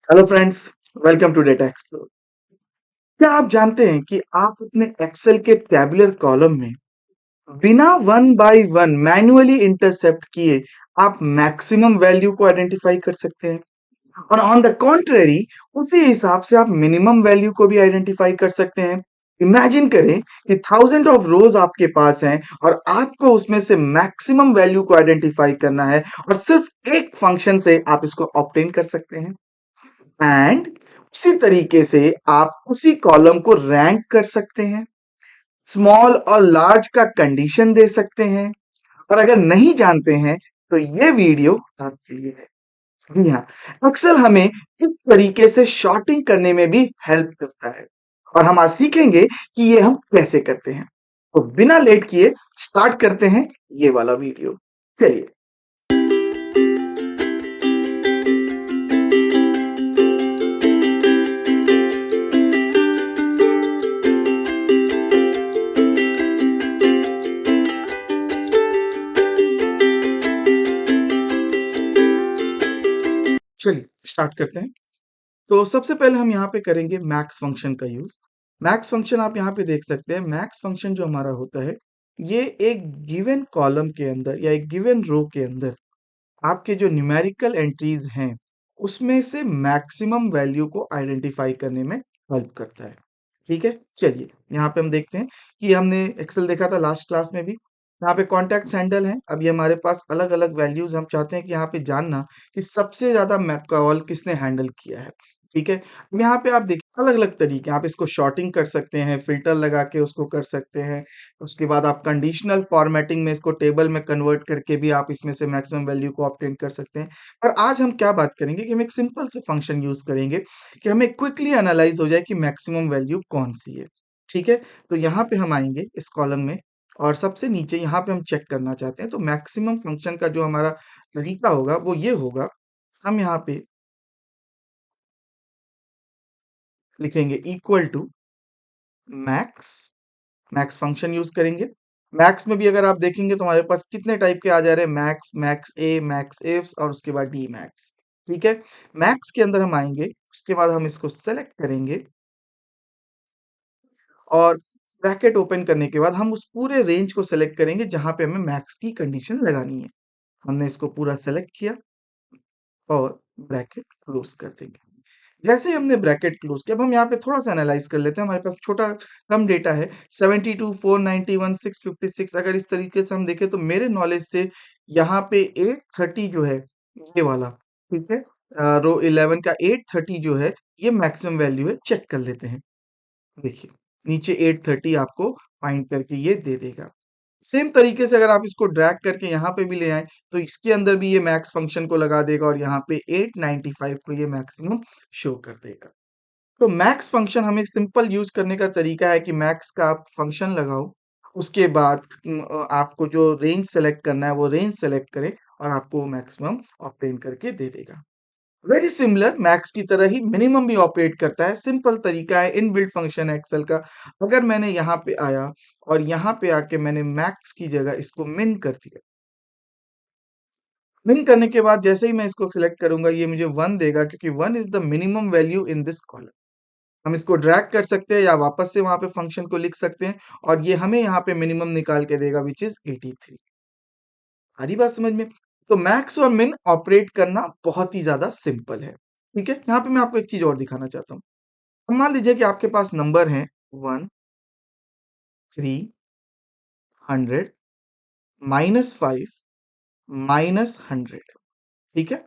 Hello friends, welcome to data explore. क्या आप जानते हैं कि आप अपने एक्सेल के टैबुलर कॉलम में बिना one by one manually intercept किए आप मैक्सिमम वैल्यू को आइडेंटिफाई कर सकते हैं और ऑन द कॉन्ट्रेरी उसी हिसाब से आप मिनिमम वैल्यू को भी आइडेंटिफाई कर सकते हैं। इमेजिन करें कि थाउजेंड ऑफ रोज आपके पास हैं और आपको उसमें से मैक्सिमम वैल्यू को आइडेंटिफाई करना है और सिर्फ एक फंक्शन से आप इसको ऑब्टेन कर सकते हैं। एंड उसी तरीके से आप उसी कॉलम को रैंक कर सकते हैं, स्मॉल और लार्ज का कंडीशन दे सकते हैं। और अगर नहीं जानते हैं तो ये वीडियो आपके लिए है। जी हाँ, अक्सर हमें इस तरीके से शॉर्टिंग करने में भी हेल्प करता है और हम आज सीखेंगे कि ये हम कैसे करते हैं। तो बिना लेट किए स्टार्ट करते हैं ये वाला वीडियो। चलिए। चलिए स्टार्ट करते हैं। तो सबसे पहले हम यहाँ पे करेंगे मैक्स फंक्शन का यूज। मैक्स फंक्शन आप यहाँ पे देख सकते हैं। मैक्स फंक्शन जो हमारा होता है, ये एक गिवन कॉलम के अंदर या एक गिवन रो के अंदर आपके जो न्यूमेरिकल एंट्रीज हैं उसमें से मैक्सिमम वैल्यू को आइडेंटिफाई करने में हेल्प करता है। ठीक है, चलिए यहाँ पे हम देखते हैं कि हमने एक्सेल देखा था लास्ट क्लास में भी। यहाँ पे कॉन्टैक्ट हैंडल है। अभी हमारे पास अलग अलग वैल्यूज हम चाहते हैं कि यहाँ पे जानना कि सबसे ज्यादा कॉल किसने हैंडल किया है। ठीक है, अब यहाँ पे आप देखिए अलग अलग तरीके, आप इसको शॉर्टिंग कर सकते हैं, फिल्टर लगा के उसको कर सकते हैं। उसके बाद आप कंडीशनल फॉर्मेटिंग में इसको टेबल में कन्वर्ट करके भी आप इसमें से मैक्सिमम वैल्यू को ऑब्टेन कर सकते हैं। पर आज हम क्या बात करेंगे कि हम एक सिंपल से फंक्शन यूज करेंगे कि हमें क्विकली एनालाइज हो जाए कि मैक्सिमम वैल्यू कौन सी है। ठीक है, तो यहाँ पे हम आएंगे इस कॉलम में और सबसे नीचे यहाँ पे हम चेक करना चाहते हैं। तो मैक्सिमम फंक्शन का जो हमारा तरीका होगा वो ये होगा, हम यहाँ पे लिखेंगे equal to max. Max function use करेंगे। मैक्स में भी अगर आप देखेंगे तो हमारे पास कितने टाइप के आ जा रहे हैं, max, max A, max if और उसके बाद डी मैक्स। ठीक है, मैक्स के अंदर हम आएंगे, उसके बाद हम इसको सेलेक्ट करेंगे और ब्रैकेट ओपन करने के बाद हम उस पूरे रेंज को सेलेक्ट करेंगे जहां पे हमें मैक्स की कंडीशन लगानी है। हमने इसको पूरा सेलेक्ट किया और ब्रैकेट क्लोज कर देंगे। जैसे ही हमने ब्रैकेट क्लोज किया, अब हम यहाँ पे थोड़ा सा एनालाइज कर लेते हैं। हमारे पास छोटा कम डेटा है, 72, 491, 656। अगर इस तरीके से हम देखें तो मेरे नॉलेज से यहाँ पे 830 जो है ये वाला, ठीक है, रो 11 का 830 जो है ये मैक्सिमम वैल्यू है। चेक कर लेते हैं। देखिए नीचे 830 आपको फाइंड करके ये दे देगा। सेम तरीके से अगर आप इसको ड्रैग करके यहाँ पे भी ले आए तो इसके अंदर भी ये मैक्स फंक्शन को लगा देगा और यहाँ पे 895 को ये मैक्सिमम शो कर देगा। तो मैक्स फंक्शन हमें सिंपल यूज करने का तरीका है कि मैक्स का आप फंक्शन लगाओ, उसके बाद आपको जो रेंज सेलेक्ट करना है वो रेंज सेलेक्ट करें और आपको मैक्सिमम ऑब्टेन करके दे देगा। वेरी सिमिलर मैक्स की तरह ही मिनिमम भी ऑपरेट करता है। सिंपल तरीका है, इनबिल्ट फंक्शन है एक्सेल का। अगर मैंने यहाँ पे आया और यहाँ पे आके मैंने मैक्स की जगह इसको मिन कर दिया, मिन करने के बाद जैसे ही मैं इसको सिलेक्ट करूंगा ये मुझे 1 देगा क्योंकि 1 is the minimum value in this column. हम इसको ड्रैग कर सकते हैं या वापस से वहां पे फंक्शन को लिख सकते हैं और ये हमें यहाँ पे मिनिमम निकाल के देगा विच इज 83। आ रही बात समझ में? तो मैक्स और मिन ऑपरेट करना बहुत ही ज्यादा सिंपल है। ठीक है, यहाँ पे मैं आपको एक चीज और दिखाना चाहता हूँ। अब मान लीजिए कि आपके पास नंबर है 1, 3, 100, -5, -100। ठीक है,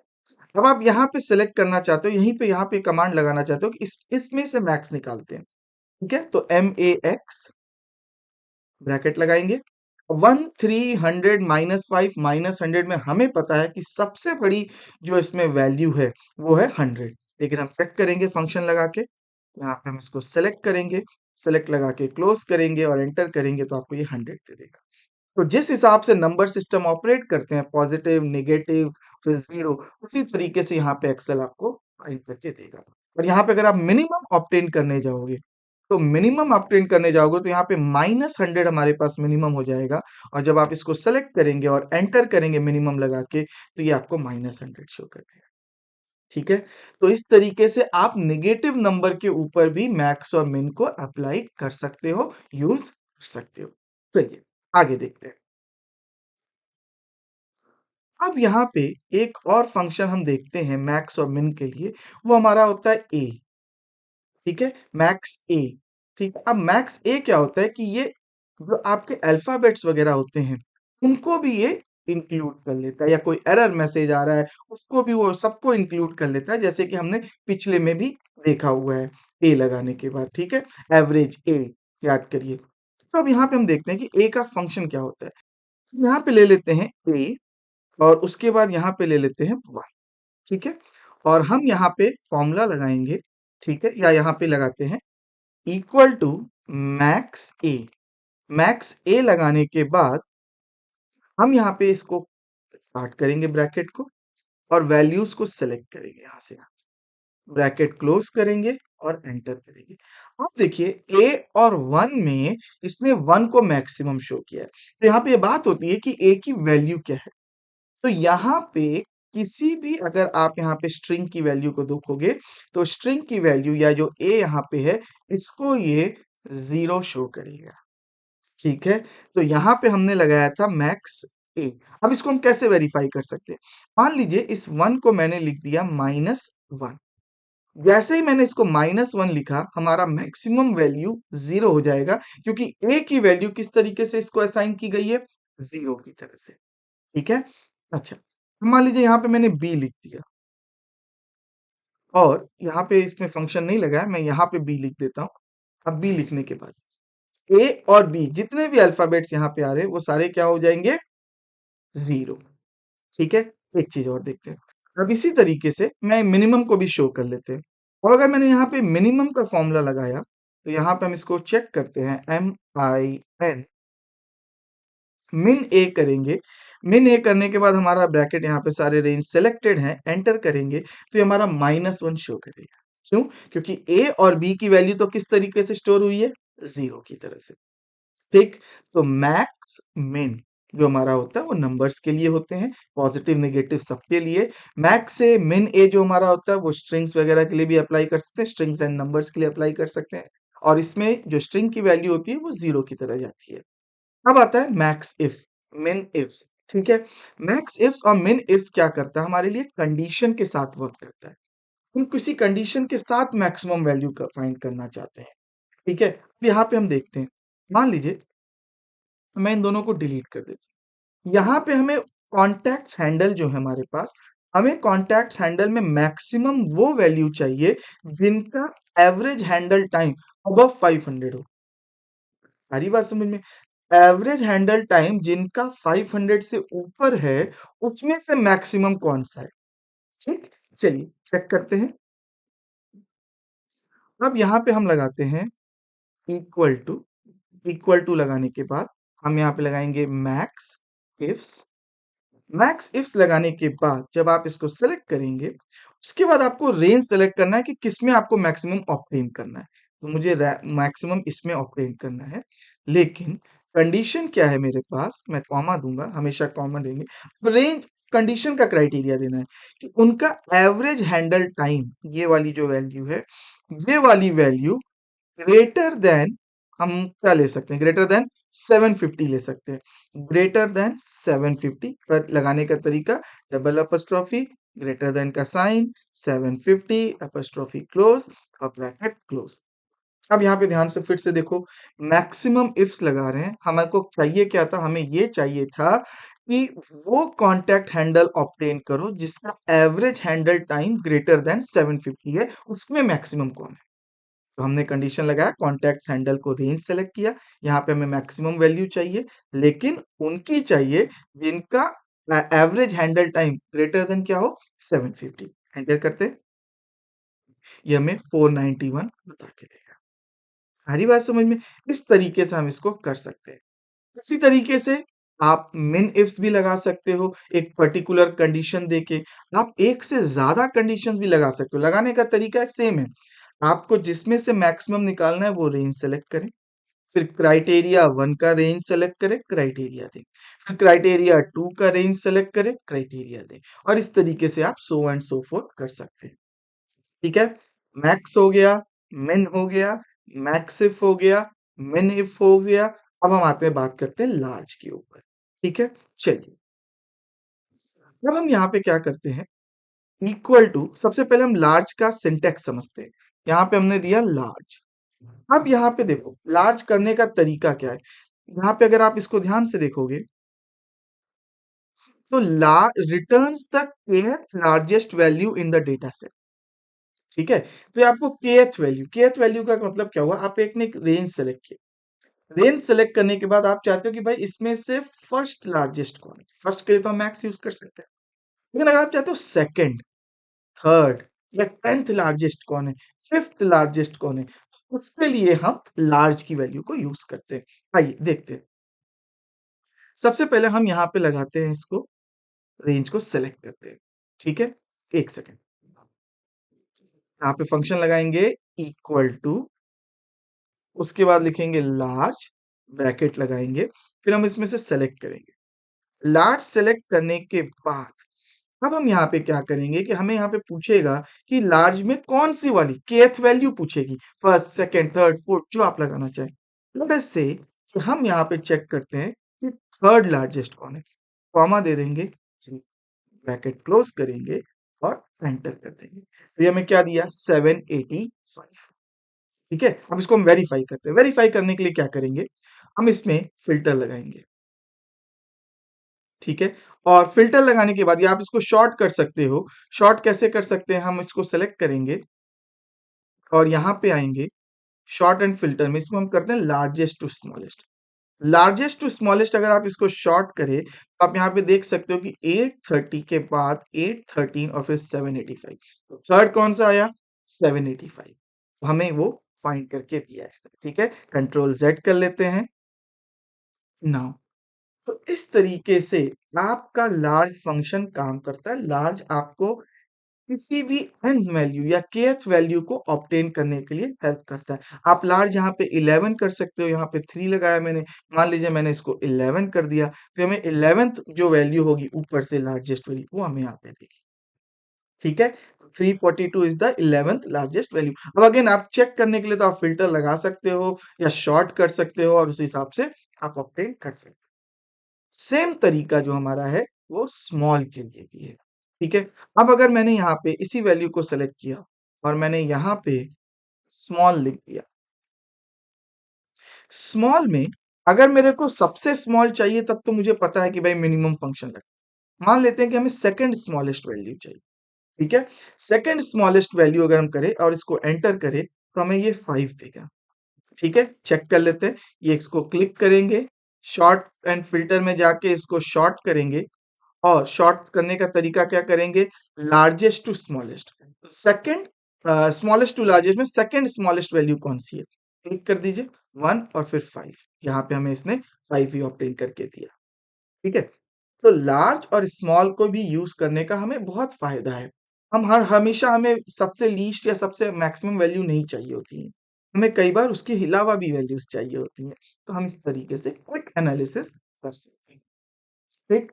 अब आप यहाँ पे सेलेक्ट करना चाहते हो, यहीं पे यहाँ पे कमांड लगाना चाहते हो कि इसमें से मैक्स निकालते हैं। ठीक है, तो MAX ब्रैकेट लगाएंगे। 1, 300, -5, -100 में हमें पता है कि सबसे बड़ी जो इसमें वैल्यू है वो है 100। लेकिन हम चेक करेंगे फंक्शन लगा के, यहाँ पे हम इसको सेलेक्ट करेंगे, सेलेक्ट लगा के क्लोज करेंगे और एंटर करेंगे तो आपको ये 100 दे देगा। तो जिस हिसाब से नंबर सिस्टम ऑपरेट करते हैं, पॉजिटिव, नेगेटिव, फिर जीरो, उसी तरीके से यहाँ पे एक्सेल आपको फाइंड करके देगा। और यहाँ पे अगर आप मिनिमम ऑब्टेन करने जाओगे, तो मिनिमम ऑब्टेन करने जाओगे तो यहाँ पे -100 हमारे पास मिनिमम हो जाएगा और जब आप इसको सेलेक्ट करेंगे और एंटर करेंगे मिनिमम लगा के तो ये आपको -100 शो कर देगा। ठीक है? तो इस तरीके से आप नेगेटिव नंबर के ऊपर भी मैक्स और मिन को अप्लाई कर सकते हो, यूज़ कर सकते हो। चलिए, आगे देखते हैं। अब यहाँ पे एक और फंक्शन हम देखते हैं मैक्स और मिन के लिए, वो हमारा होता है ए, ठीक है? मैक्स ए, ठीक है? अब मैक्स ए क्या होता है कि ये जो आपके अल्फ़ाबेट्स वगैरह होते हैं, उनको भी ये इंक्लूड कर लेता है या कोई एरर मैसेज आ रहा है, उसको भी वो सबको इंक्लूड कर लेता है, जैसे कि हमने पिछले में भी देखा हुआ है, ए लगाने के बाद, ठीक है? एवरेज ए याद करिए। तो अब यहाँ पे हम देखते हैं कि ए का फंक्शन क्या होता है। यहाँ पे ले लेते हैं ए और उसके बाद यहाँ पे ले लेते हैं 1, ठीक है? और हम यहाँ पे फ़ॉर्मूला लगाएँगे, ठीक है? या यहाँ पे लगाते हैं equal to max A. Max A लगाने के बाद हम यहाँ पे इसको स्टार्ट करेंगे ब्रैकेट को और वैल्यूज़ को सेलेक्ट करेंगे यहाँ से। ब्रैकेट क्लोज़ करेंगे और एंटर करेंगे। अब देखिए ए और 1 में इसने 1 को मैक्सिमम शो किया है। तो यहाँ पे ये बात होती है कि ए की वैल्यू क्या है? तो यहाँ पे किसी भी अगर आप यहाँ पे स्ट्रिंग की वैल्यू को देखोगे, तो स्ट्रिंग की वैल्यू या जो ए यहाँ पे है, इसको ये 0 शो करेगा, ठीक है? तो यहाँ पे हमने लगाया था मैक्स ए। अब इसको हम कैसे वेरीफाई कर सकते हैं? मान लीजिए इस 1 को मैंने लिख दिया -1, जैसे ही मैंने इसको -1 लिखा, हमारा मैक्सिमम वैल्यू 0 हो जाएगा क्योंकि ए की वैल्यू किस तरीके से इसको असाइन की गई है? 0 की तरह से, ठीक है? अच्छा, मान लीजिए यहाँ पे मैंने बी लिख दिया और यहाँ पे इसमें फंक्शन नहीं लगा है, मैं यहाँ पे बी लिख देता हूँ। अब बी लिखने के बाद ए और बी जितने भी अल्फ़ाबेट्स यहाँ पे आ रहे हैं, वो सारे क्या हो जाएँगे? 0, ठीक है? एक चीज़ और देखते हैं। अब इसी तरीके से मैं मिनिमम को भी शो कर लेते हैं। और अगर मैंने यहाँ पे मिनिमम का फ़ॉर्मूला लगाया, तो यहाँ पे हम इसको चेक करते हैं MIN मिन ए करेंगे। मिन ए करने के बाद हमारा ब्रैकेट यहाँ पे सारे रेंज सेलेक्टेड हैं, एंटर करेंगे तो ये हमारा -1 शो करेगा। क्यों? क्योंकि ए और बी की वैल्यू तो किस तरीके से स्टोर हुई है? 0 की तरह से, ठीक? तो मैक्स मिन जो हमारा होता है वो नंबर्स के लिए होते हैं, पॉजिटिव, नेगेटिव सबके लिए। मैक्स से मिन ए जो हमारा होता है वो स्ट्रिंग्स वगैरह के लिए भी अप्लाई कर सकते हैं, स्ट्रिंग्स एंड नंबर्स के लिए अप्लाई कर सकते हैं। और इसमें जो स्ट्रिंग की वैल्यू होती है वो 0 की तरह जाती है। अब आता है मैक्स इफ, मिन इफ्स, ठीक है? मैक्स इफ्स और मिन इफ्स क्या करता है हमारे लिए? कंडीशन के साथ वर्क करता है। हम किसी कंडीशन के साथ मैक्सिमम वैल्यू का फाइंड करना चाहते हैं, ठीक है? अब यहाँ पे हम देखते हैं, मान लीजिए मैं इन दोनों को डिलीट कर देता हूँ। यहाँ पे हमें कॉन्टैक्ट्स हैंडल जो है हमारे पास, हमें कॉन्टैक्ट्स हैंडल में मैक्सिमम वो वैल्यू चाहिए जिनका एवरेज हैंडल टाइम अबव 500 हो। आ रही बात समझ में? एवरेज हैंडल टाइम जिनका 500 से ऊपर है, उसमें से मैक्सिमम कौन-सा है, ठीक? चलिए चेक करते हैं। अब यहाँ पे हम लगाते हैं इक्वल टू, इक्वल टू लगाने के बाद हम यहाँ पे लगाएँगे मैक्स इफ्स। मैक्स इफ्स लगाने के बाद जब आप इसको सेलेक्ट करेंगे, उसके बाद आपको रेंज सेलेक्ट करना है कि किसमें आपको मैक्सिमम ऑब्टेन करना है। तो मुझे मैक्सिमम इसमें ऑब्टेन करना है, लेकिन कंडीशन क्या है मेरे पास? मैं कॉमा दूंगा, हमेशा कॉमा देंगे। रेंज कंडीशन का क्राइटेरिया देना है कि उनका एवरेज हैंडल टाइम, ये वाली जो वैल्यू है, ये वाली वैल्यू ग्रेटर देन, हम क्या ले सकते हैं? ग्रेटर देन 750 ले सकते हैं। ग्रेटर देन 750 पर लगाने का तरीका डबल अपॉस्ट्रोफी, ग्रेटर देन का साइन, 750 अपॉस्ट्रोफी क्लोज और ब्रैकेट क्लोज। अब यहाँ पे ध्यान से फिर से देखो, मैक्सिमम इफ्स लगा रहे हैं, हमको चाहिए क्या था? हमें ये चाहिए था कि वो कॉन्टैक्ट हैंडल ऑब्टेन करो जिसका average handle time greater than 750 है, उसमें मैक्सिमम कौन है? तो हमने कंडीशन लगाया, कॉन्टैक्ट हैंडल को रेंज सेलेक्ट किया, यहाँ पे हमें मैक्सिमम वैल्यू चाहिए, लेकिन उनकी चाहिए जिनका average handle time greater than क्या हो? 750। एंटर करते हैं, ये हमें 491 बता के देगा। आ रही बात समझ में? इस तरीके से हम इसको कर सकते हैं। इसी तरीके से आप मिन इफ्स भी लगा सकते हो, एक पर्टिकुलर कंडीशन देके। आप एक से ज़्यादा कंडीशंस भी लगा सकते हो, लगाने का तरीका सेम है। आपको जिसमें से मैक्सिमम निकालना है वो रेंज सेलेक्ट करें, फिर क्राइटेरिया 1 का रेंज सेलेक्ट करें, क्राइटेरिया दें। फिर क्राइटेरिया 2 का रेंज सेलेक्ट करें, क्राइटेरिया दें। और इस तरीके से आप सो एंड सो फोर्थ कर सकते हैं। ठीक है? मैक्स हो गया, मिन हो गया, मैक्स इफ हो गया, मिन इफ हो गया। अब हम आते हैं, बात करते हैं लार्ज के ऊपर। ठीक है? चलिए, अब हम यहाँ पे क्या करते हैं, इक्वल टू, सबसे पहले हम लार्ज का सिंटैक्स समझते हैं। यहाँ पे हमने दिया लार्ज। अब यहाँ पे देखो, लार्ज करने का तरीका क्या है। यहाँ पे अगर आप इसको ध्यान से देखोगे, तो la returns the kth largest value in the data set. ठीक है? तो ये आपको kth वैल्यू का मतलब क्या हुआ, आप एक ने एक रेंज सेलेक्ट किया। रेंज सेलेक्ट करने के बाद आप चाहते हो कि भाई इसमें से फर्स्ट लार्जेस्ट कौन है। फर्स्ट के लिए तो हम मैक्स यूज कर सकते हैं, लेकिन अगर आप चाहते हो सेकंड, थर्ड या 10th लार्जेस्ट कौन है, फिफ्थ लार्जेस्ट कौन है, उसके लिए हम लार्ज की वैल्यू को यूज करते हैं। आइए देखते हैं। सबसे पहले हम यहाँ पे लगाते हैं इसको, रेंज को सेलेक्ट करते हैं। ठीक है? एक सेकेंड, यहाँ पे फंक्शन लगाएंगे इक्वल टू, उसके बाद लिखेंगे लार्ज, ब्रैकेट लगाएंगे, फिर हम इसमें से सेलेक्ट करेंगे। लार्ज सेलेक्ट करने के बाद अब हम यहाँ पे क्या करेंगे कि हमें यहाँ पे पूछेगा कि लार्ज में कौन सी वाली kth वैल्यू पूछेगी, फर्स्ट, सेकंड, थर्ड, फोर्थ, जो आप लगाना चाहें। लेट अस से कि हम यहाँ पे चेक करते हैं कि थर्ड लार्जेस्ट कौन है। कॉमा दे देंगे, ब्रैकेट क्लोज करेंगे और एंटर कर देंगे। तो ये हमें क्या दिया, 785। ठीक है? अब इसको हम वेरीफाई करते हैं। वेरीफाई करने के लिए क्या करेंगे, हम इसमें फिल्टर लगाएंगे। ठीक है? और फिल्टर लगाने के बाद, या आप इसको शॉर्ट कर सकते हो। शॉर्ट कैसे कर सकते हैं, हम इसको सेलेक्ट करेंगे और यहाँ पे आएंगे, शॉर्ट एंड फिल्टर में इसको हम करते हैं largest to smallest. Largest to smallest अगर आप इसको शॉर्ट करें, तो आप यहाँ पे देख सकते हो कि 830 के बाद 813 और फिर 785। तो थर्ड कौन सा आया, 785। तो हमें वो फाइंड करके दिया इसने। ठीक है? कंट्रोल जेड कर लेते हैं नाउ। तो इस तरीके से आपका लार्ज फंक्शन काम करता है। लार्ज आपको किसी भी एन वैल्यू या kth वैल्यू को ऑब्टेन करने के लिए हेल्प करता है। आप लार्ज यहाँ पे 11 कर सकते हो, यहाँ पे 3 लगाया मैंने, मान लीजिए मैंने इसको 11 कर दिया, तो हमें 11th जो वैल्यू होगी ऊपर से लार्जेस्ट वैल्यू, वो हमें यहाँ पे दिखेगी। ठीक है? 342 is the 11th largest value. अब अगेन आप चेक करने के लिए तो आप फिल्टर लगा सकते हो या शॉर्ट कर सकते हो, और उस हिसाब से आप ऑब्टेन कर सकते हो। सेम तरीका जो हमारा है वो स्मॉल के लिए भी है। ठीक है? अब अगर मैंने यहाँ पे इसी वैल्यू को सेलेक्ट किया और मैंने यहाँ पे स्मॉल लिख दिया। स्मॉल में अगर मेरे को सबसे स्मॉल चाहिए, तब तो मुझे पता है कि भाई मिनिमम फंक्शन लगे। मान लेते हैं कि हमें सेकंड स्मॉलेस्ट वैल्यू चाहिए। ठीक है? सेकंड स्मॉलेस्ट वैल्यू अगर हम करें और इसको एंटर करें, तो हमें ये 5 देगा। ठीक है? चेक कर लेते हैं। ये इसको क्लिक करेंगे, शॉर्ट एंड फिल्टर में जाके इसको शॉर्ट करेंगे, और शॉर्ट करने का तरीका क्या करेंगे, largest to smallest. Second smallest to largest में सेकंड स्मॉलेस्ट वैल्यू कौन सी है, क्लिक कर दीजिए, 1 और फिर 5। यहाँ पे हमें इसने 5 ही ऑब्टेन करके दिया। ठीक है? तो लार्ज और स्मॉल को भी यूज करने का हमें बहुत फायदा है। हम हर हमेशा हमें सबसे लीस्ट या सबसे मैक्सिमम वैल्यू नहीं चाहिए होती है, हमें कई बार उसके अलावा भी वैल्यूज चाहिए होती हैं। तो हम इस तरीके से क्विक एनालिसिस कर सकते हैं। ठीक।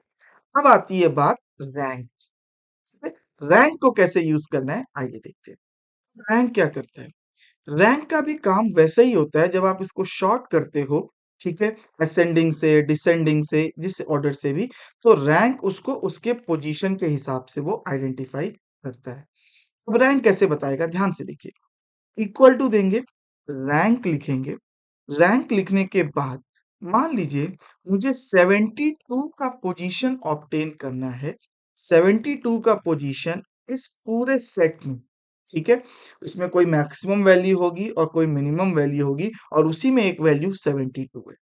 अब आती है बात रैंक। रैंक को कैसे यूज करना है, आइए देखते हैं। रैंक क्या करता है, रैंक का भी काम वैसे ही होता है। जब आप इसको शॉर्ट करते हो, ठीक है, असेंडिंग से, डिसेंडिंग से, जिस ऑर्डर से भी, तो रैंक उसको उसके पोजीशन के हिसाब से वो आइडेंटिफाई करता है। अब रैंक कैसे बताएगा, ध्यान से देखिए। इक्वल टू देंगे, रैंक लिखेंगे। रैंक लिखने के बाद मान लीजिए मुझे 72 का पोजीशन ऑब्टेन करना है। 72 का पोजीशन इस पूरे सेट में। ठीक है? इसमें कोई मैक्सिमम वैल्यू होगी और कोई मिनिमम वैल्यू होगी, और उसी में एक वैल्यू 72 है।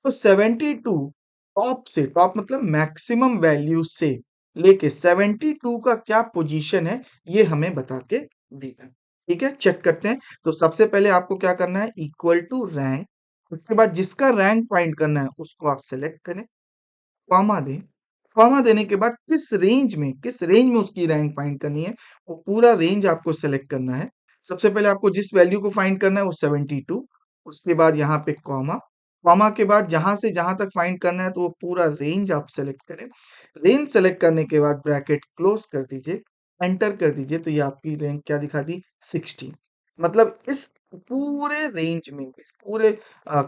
तो 72 टॉप से, टॉप मतलब मैक्सिमम वैल्यू से लेके 72 का क्या पोजीशन है, ये हमें बता के देगा। ठीक है? चेक करते हैं। तो सबसे पहले आपको क्या करना है, इक्वल टू रैंक। उसके बाद जिसका रैंक फाइंड करना है उसको आप सेलेक्ट करें, कॉमा दें। कॉमा देने के बाद किस रेंज में उसकी रैंक फाइंड करनी है, वो पूरा रेंज आपको सेलेक्ट करना है। सबसे पहले आपको जिस वैल्यू को फाइंड करना है वो 72, उसके बाद यहाँ पे कॉमा, कॉमा के बाद जहां से जहां तक फाइंड करना है तो वो पूरा रेंज आप सेलेक्ट करें। रेंज सेलेक्ट करने के बाद ब्रैकेट क्लोज कर दीजिए, एंटर कर दीजिए, तो ये आपकी रैंक क्या दिखा दी, 16। मतलब इस पूरे रेंज में, इस पूरे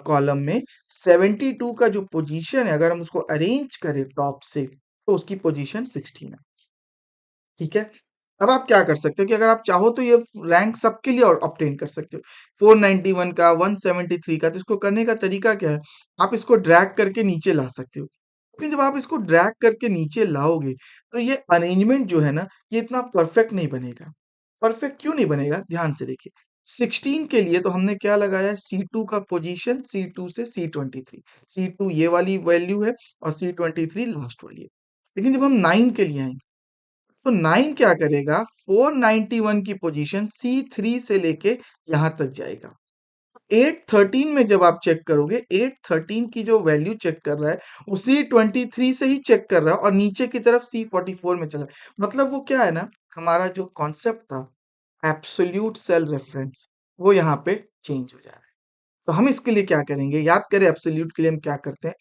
कॉलम में 72 का जो पोजीशन है, अगर हम उसको अरेंज करें टॉप से, तो उसकी पोजीशन 16 है। ठीक है। अब आप क्या कर सकते हो कि अगर आप चाहो तो ये रैंक सबके लिए ऑब्टेन कर सकते हो, 491 का, 173 का। तो इसको करने का तरीका क्या है, आप इसको ड्रैग करके नीचे ला सकते हो। लेकिन जब आप इसको ड्रैग करके नीचे लाओगे तो ये अरेंजमेंट जो है ना, ये इतना परफेक्ट नहीं बनेगा। परफेक्ट क्यों नहीं बनेगा, ध्यान से देखिए। 16 के लिए तो हमने क्या लगाया है, C2 का पोजीशन, C2 से C23। C2 ये वाली वैल्यू है और C23 लास्ट वाली है। लेकिन जब हम 9 के लिए आएंगे तो 9 क्या करेगा, 491 की पोजीशन C3 से लेके यहां तक जाएगा। 813 में जब आप चेक करोगे, 813 की जो वैल्यू चेक कर रहा है वो C23 से ही चेक कर रहा है और नीचे की तरफ C44 में चला है। मतलब वो क्या है ना, हमारा जो कॉन्सेप्ट था एब्सोल्यूट सेल रेफरेंस, वो यहाँ पे चेंज हो जा रहा है। तो हम इसके लिए क्या करेंगे, याद करें एब्सोल्यूट के लिए हम क्या करते हैं,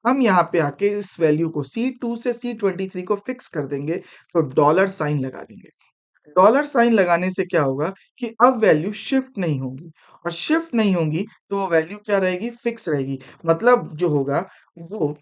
हम यहाँ पे आके इस वैल्यू को C2 से C23 को फिक्स कर देंगे, तो डॉलर साइन लगा देंगे। डॉलर साइन लगाने से क्या होगा कि अब वैल्यू शिफ्ट नहीं होगी, और शिफ्ट नहीं होगी तो वो वैल्यू क्या रहेगी, फिक्स रहेगी। मतलब जो होगा वो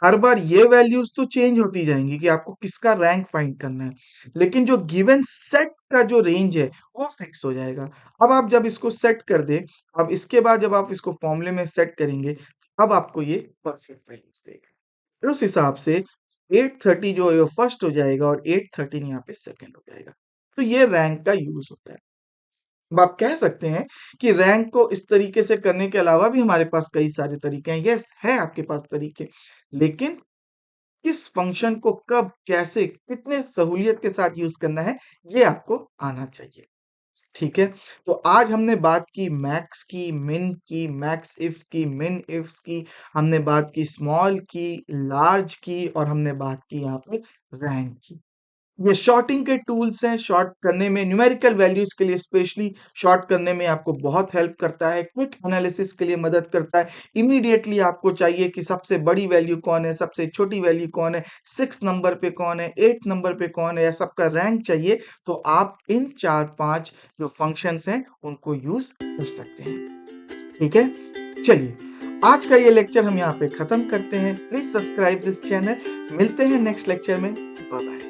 हर बार ये वैल्यूज तो चेंज होती जाएंगी कि आपको किसका रैंक फाइंड करना है, लेकिन जो गिवन सेट का जो रेंज है वो फिक्स हो जाएगा। अब आप जब इसको सेट कर दे, अब इसके बाद जब आप इसको फॉर्मूले में सेट करेंगे, अब आपको ये परफेक्ट वैल्यूज देगा। उस हिसाब से 830 जो है वो फर्स्ट हो जाएगा और 813 यहाँ पे सेकंड हो जाएगा। तो ये रैंक का यूज होता है। अब आप कह सकते हैं कि रैंक को इस तरीके से करने के अलावा भी हमारे पास कई सारे तरीके हैं। यस, है आपके पास तरीके, लेकिन किस फंक्शन को कब, कैसे, कितने सहूलियत के साथ यूज करना है, ये आपको आना चाहिए। ठीक है। तो आज हमने बात की मैक्स की, मिन की, मैक्स इफ की, मिन इफ्स की, हमने बात की स्मॉल की, लार्ज की, और हमने बात की यहाँ पे रैंक की। ये शॉर्टिंग के टूल्स हैं, शॉर्ट करने में, न्यूमेरिकल वैल्यूज के लिए स्पेशली शॉर्ट करने में आपको बहुत हेल्प करता है, क्विक एनालिसिस के लिए मदद करता है। इमीडिएटली आपको चाहिए कि सबसे बड़ी वैल्यू कौन है, सबसे छोटी वैल्यू कौन है, 6 नंबर पे कौन है, 8 नंबर पे कौन है, या सबका रैंक चाहिए, तो आप इन 4-5 जो फंक्शंस हैं उनको यूज कर सकते हैं। ठीक है। चलिए, आज का ये लेक्चर हम यहाँ पे खत्म करते हैं। Please subscribe this channel. मिलते हैं नेक्स्ट लेक्चर में। Bye bye.